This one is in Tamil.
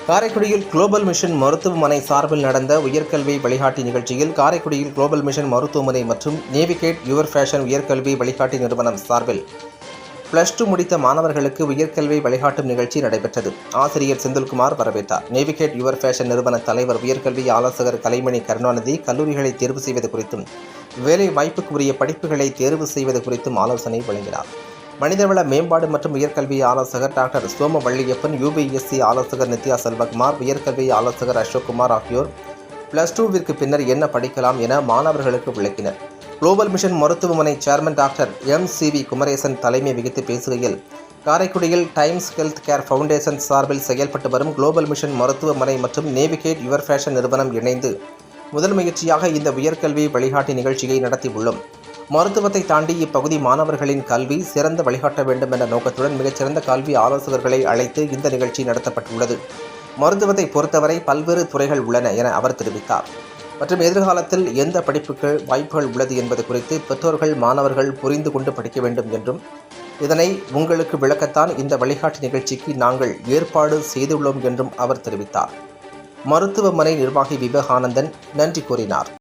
காரைக்குடியில் குளோபல் மிஷன் மருத்துவமனை சார்பில் நடந்த உயர்கல்வி வழிகாட்டி நிகழ்ச்சியில் காரைக்குடியில் குளோபல் மிஷன் மருத்துவமனை மற்றும் நேவிகேட் யுவர் ஃபேஷன் உயர்கல்வி வழிகாட்டி நிறுவனம் சார்பில் +2 முடித்த மாணவர்களுக்கு உயர்கல்வி வழிகாட்டும் நிகழ்ச்சி நடைபெற்றது. ஆசிரியர் செந்தில்குமார் வரவேற்றார். நேவிகேட் யுவர் ஃபேஷன் நிறுவன தலைவர் உயர்கல்வி ஆலோசகர் கலைமணி கருணாநிதி கல்லூரிகளை தேர்வு செய்வது குறித்தும் வேலை வாய்ப்புக்கு உரிய படிப்புகளை தேர்வு செய்வது குறித்தும் ஆலோசனை வழங்கினார். மனிதவள மேம்பாடு மற்றும் உயர்கல்வி ஆலோசகர் டாக்டர் சோமவள்ளியப்பன், UPSC ஆலோசகர் நித்யா செல்வகுமார், உயர்கல்வி ஆலோசகர் அசோக்குமார் ஆகியோர் +2விற்கு பின்னர் என்ன படிக்கலாம் என மாணவர்களுக்கு விளக்கினர். குளோபல் மிஷன் மருத்துவமனை சேர்மன் டாக்டர் MCV குமரேசன் தலைமை வகித்து பேசுகையில், காரைக்குடியில் டைம்ஸ் ஹெல்த் கேர் ஃபவுண்டேஷன் சார்பில் செயல்பட்டு வரும் குளோபல் மிஷன் மருத்துவமனை மற்றும் நேவிகேட் யுவர் ஃபேஷன் நிறுவனம் இணைந்து முதல் முயற்சியாக இந்த உயர்கல்வி வழிகாட்டி நிகழ்ச்சியை நடத்தியுள்ளோம். மருத்துவத்தை தாண்டி இப்பகுதி மாணவர்களின் கல்வி சிறந்த வழிகாட்ட வேண்டும் என்ற நோக்கத்துடன் மிகச்சிறந்த கல்வி ஆலோசகர்களை அழைத்து இந்த நிகழ்ச்சி நடத்தப்பட்டுள்ளது. மருத்துவத்தை பொறுத்தவரை பல்வேறு துறைகள் உள்ளன என அவர் தெரிவித்தார். மற்றும் எதிர்காலத்தில் எந்த படிப்புக்கு வாய்ப்புகள் உள்ளது என்பது குறித்து பெற்றோர்கள் மாணவர்கள் புரிந்து கொண்டு படிக்க வேண்டும் என்றும், இதனை உங்களுக்கு விளக்கத்தான் இந்த வழிகாட்டு நிகழ்ச்சிக்கு நாங்கள் ஏற்பாடு செய்துள்ளோம் என்றும் அவர் தெரிவித்தார். மருத்துவமனை நிர்வாகி விவேகானந்தன் நன்றி கூறினார்.